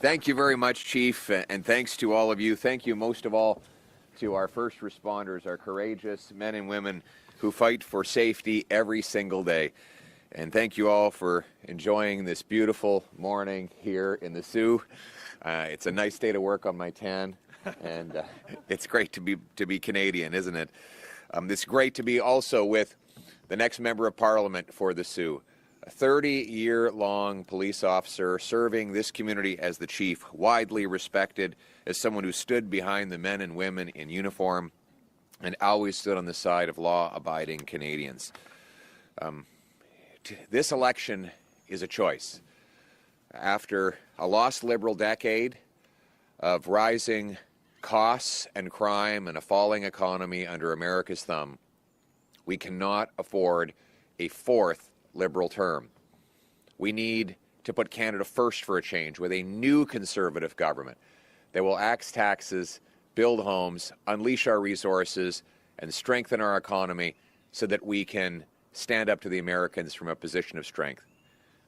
Thank you very much, Chief, and thanks to all of you. Thank you most of all to our first responders, our courageous men and women who fight for safety every single day. And thank you all for enjoying this beautiful morning here in the Soo. It's a nice day to work on my tan, and it's great to be Canadian, isn't it? It's great to be also with the next Member of Parliament for the Soo, a 30-year-long police officer serving this community as the chief, widely respected as someone who stood behind the men and women in uniform and always stood on the side of law-abiding Canadians. This election is a choice. After a lost Liberal decade of rising costs and crime and a falling economy under America's thumb, we cannot afford a fourth Liberal term. We need to put Canada first for a change with a new Conservative government that will axe taxes, build homes, unleash our resources, and strengthen our economy so that we can stand up to the Americans from a position of strength.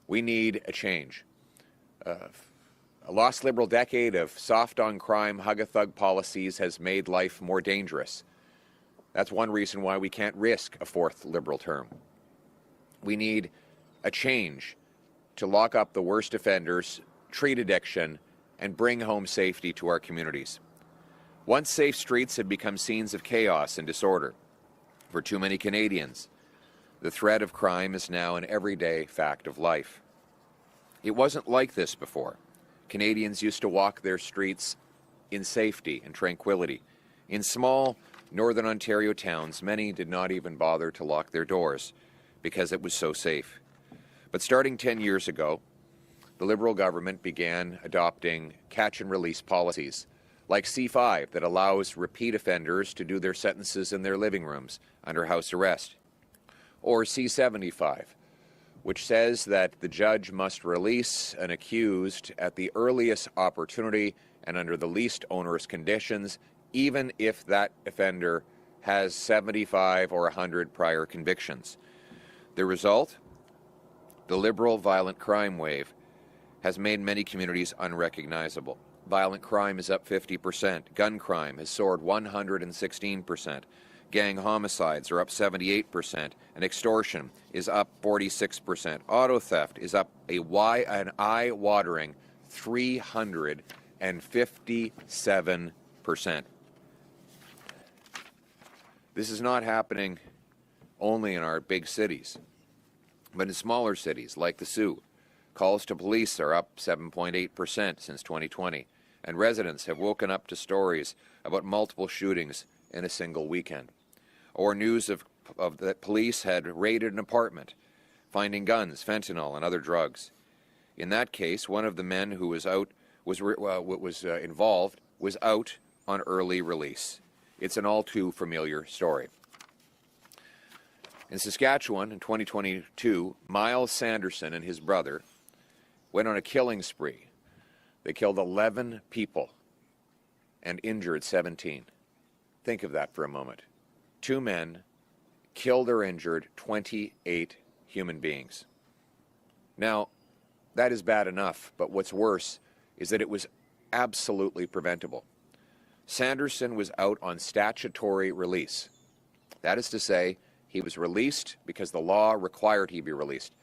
We need a change. A lost Liberal decade of soft-on-crime, hug-a-thug policies has made life more dangerous. That's one reason why we can't risk a fourth Liberal term. We need a change to lock up the worst offenders, treat addiction, and bring home safety to our communities. Once safe streets have become scenes of chaos and disorder for too many Canadians, the threat of crime is now an everyday fact of life. It wasn't like this before. Canadians used to walk their streets in safety and tranquility. In small Northern Ontario towns, many did not even bother to lock their doors because it was so safe. But starting 10 years ago, the Liberal government began adopting catch-and-release policies, like C5 that allows repeat offenders to do their sentences in their living rooms under house arrest, or C75, which says that the judge must release an accused at the earliest opportunity and under the least onerous conditions, even if that offender has 75 or 100 prior convictions. The result? The Liberal violent crime wave has made many communities unrecognizable. Violent crime is up 50%. Gun crime has soared 116%. Gang homicides are up 78%. And extortion is up 46%. Auto theft is up an eye-watering 357%. This is not happening only in our big cities, but in smaller cities like the Soo. Calls to police are up 7.8% since 2020, and residents have woken up to stories about multiple shootings in a single weekend. Or news of that police had raided an apartment, finding guns, fentanyl, and other drugs. In that case, one of the men who was involved was out on early release. It's an all too familiar story. In Saskatchewan in 2022, Miles Sanderson and his brother went on a killing spree. They killed 11 people and injured 17. Think of that for a moment. 2 men killed or injured 28 human beings. Now, that is bad enough, but what's worse is that it was absolutely preventable. Sanderson was out on statutory release. That is to say, he was released because the law required he be released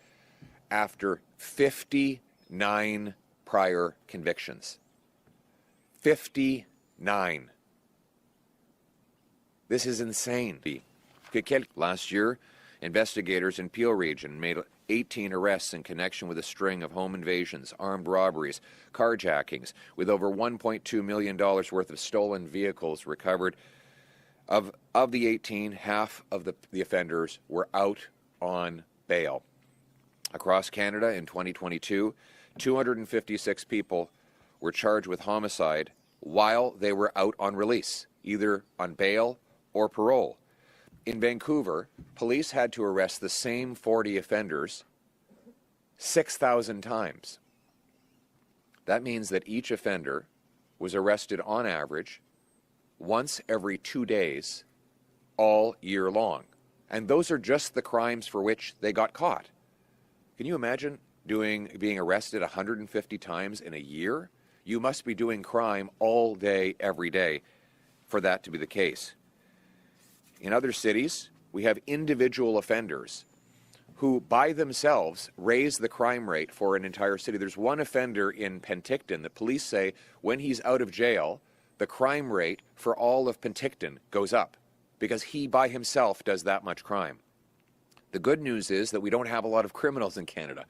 after 59 prior convictions. 59. This is insane. Last year, investigators in Peel Region made 18 arrests in connection with a string of home invasions, armed robberies, carjackings, with over $1.2 million worth of stolen vehicles recovered. Of the 18, half of the offenders were out on bail. Across Canada in 2022, 256 people were charged with homicide while they were out on release, either on bail or parole. In Vancouver, police had to arrest the same 40 offenders 6,000 times. That means that each offender was arrested on average once every 2 days all year long. And those are just the crimes for which they got caught. Can you imagine being arrested 150 times in a year? You must be doing crime all day, every day, for that to be the case. In other cities, we have individual offenders who by themselves raise the crime rate for an entire city. There's one offender in Penticton that police say when he's out of jail, the crime rate for all of Penticton goes up because he by himself does that much crime. The good news is that we don't have a lot of criminals in Canada.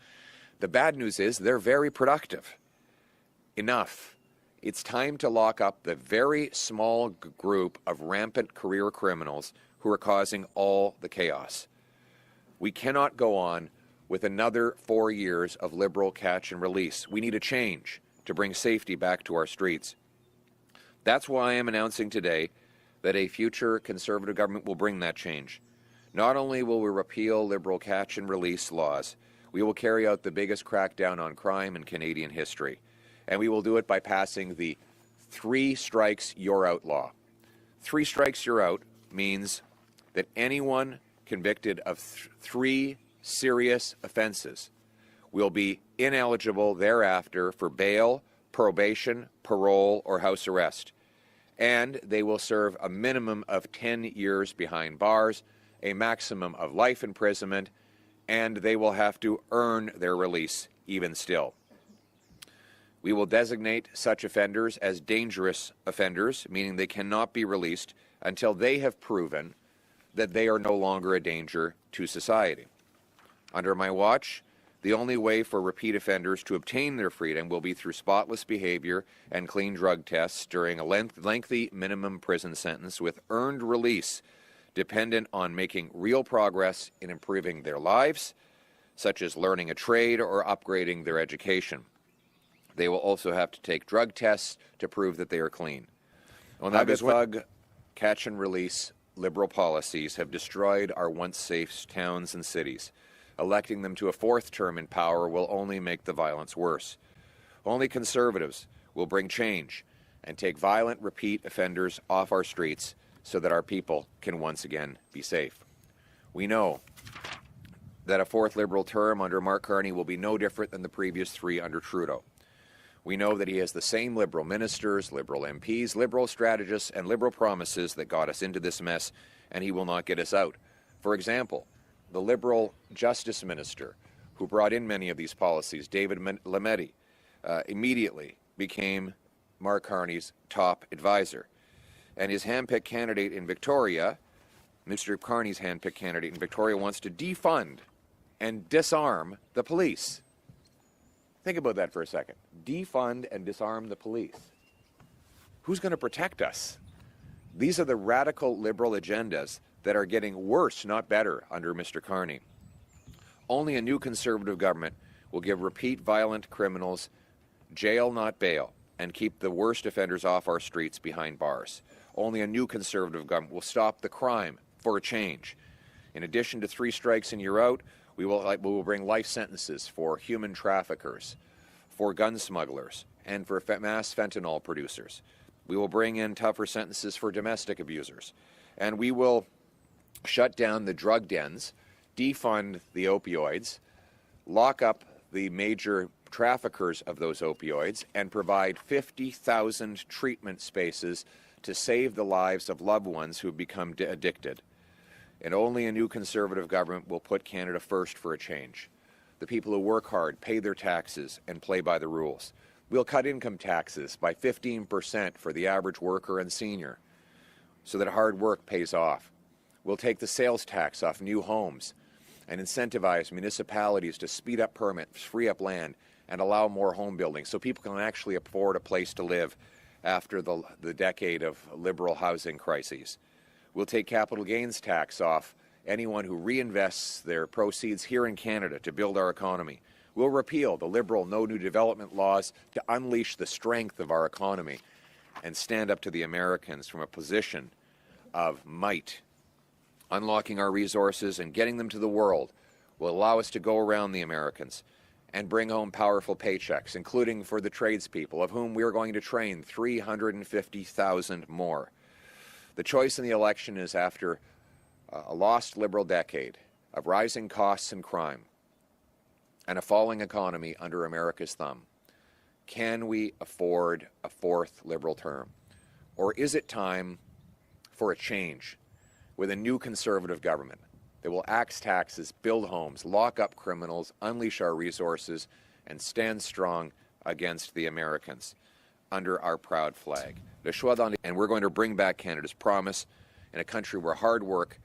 The bad news is they're very productive. Enough. It's time to lock up the very small group of rampant career criminals who are causing all the chaos. We cannot go on with another 4 years of Liberal catch and release. We need a change to bring safety back to our streets. That's why I am announcing today that a future Conservative government will bring that change. Not only will we repeal Liberal catch and release laws, we will carry out the biggest crackdown on crime in Canadian history. And we will do it by passing the 3 strikes, you're out law. 3 strikes, you're out means that anyone convicted of 3 serious offenses will be ineligible thereafter for bail, probation, parole, or house arrest. And they will serve a minimum of 10 years behind bars, a maximum of life imprisonment, and they will have to earn their release even still. We will designate such offenders as dangerous offenders, meaning they cannot be released until they have proven that they are no longer a danger to society. Under my watch, the only way for repeat offenders to obtain their freedom will be through spotless behavior and clean drug tests during a lengthy minimum prison sentence with earned release dependent on making real progress in improving their lives, such as learning a trade or upgrading their education. They will also have to take drug tests to prove that they are clean. Drug catch and release Liberal policies have destroyed our once safe towns and cities. Electing them to a 4th term in power will only make the violence worse. Only Conservatives will bring change and take violent repeat offenders off our streets so that our people can once again be safe. We know that a 4th Liberal term under Mark Carney will be no different than the previous 3 under Trudeau. We know that he has the same Liberal ministers, Liberal MPs, Liberal strategists, and Liberal promises that got us into this mess, and he will not get us out. For example, the Liberal Justice Minister, who brought in many of these policies, David Lametti, immediately became Mark Carney's top advisor. And his hand-picked candidate in Victoria, Mr. Carney's hand-picked candidate in Victoria, wants to defund and disarm the police. Think about that for a second. Defund and disarm the police. Who's going to protect us? These are the radical Liberal agendas that are getting worse, not better, under Mr. Carney. Only a new Conservative government will give repeat violent criminals jail, not bail, and keep the worst offenders off our streets behind bars. Only a new Conservative government will stop the crime for a change. In addition to 3 strikes and you're out, we will bring life sentences for human traffickers, for gun smugglers, and for mass fentanyl producers. We will bring in tougher sentences for domestic abusers. And we will shut down the drug dens, defund the opioids, lock up the major traffickers of those opioids, and provide 50,000 treatment spaces to save the lives of loved ones who have become addicted. And only a new Conservative government will put Canada first for a change. The people who work hard, pay their taxes, and play by the rules. We'll cut income taxes by 15% for the average worker and senior so that hard work pays off. We'll take the sales tax off new homes and incentivize municipalities to speed up permits, free up land, and allow more home building so people can actually afford a place to live after the decade of Liberal housing crises. We'll take capital gains tax off anyone who reinvests their proceeds here in Canada to build our economy. We'll repeal the Liberal no new development laws to unleash the strength of our economy and stand up to the Americans from a position of might. Unlocking our resources and getting them to the world will allow us to go around the Americans and bring home powerful paychecks, including for the tradespeople, of whom we are going to train 350,000 more. The choice in the election is after a lost Liberal decade of rising costs and crime and a falling economy under America's thumb. Can we afford a fourth Liberal term? Or is it time for a change with a new Conservative government that will axe taxes, build homes, lock up criminals, unleash our resources, and stand strong against the Americans under our proud flag? And we're going to bring back Canada's promise in a country where hard work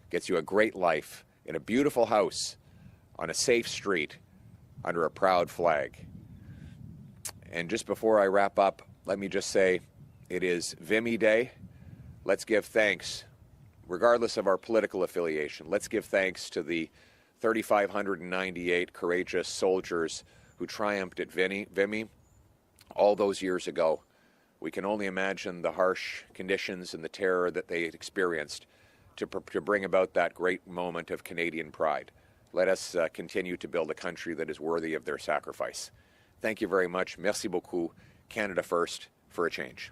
gets you a great life, in a beautiful house, on a safe street, under a proud flag. And just before I wrap up, let me just say it is Vimy Day. Let's give thanks, regardless of our political affiliation. Let's give thanks to the 3,598 courageous soldiers who triumphed at Vimy all those years ago. We can only imagine the harsh conditions and the terror that they experienced to bring about that great moment of Canadian pride. Let us continue to build a country that is worthy of their sacrifice. Thank you very much. Merci beaucoup. Canada first, for a change.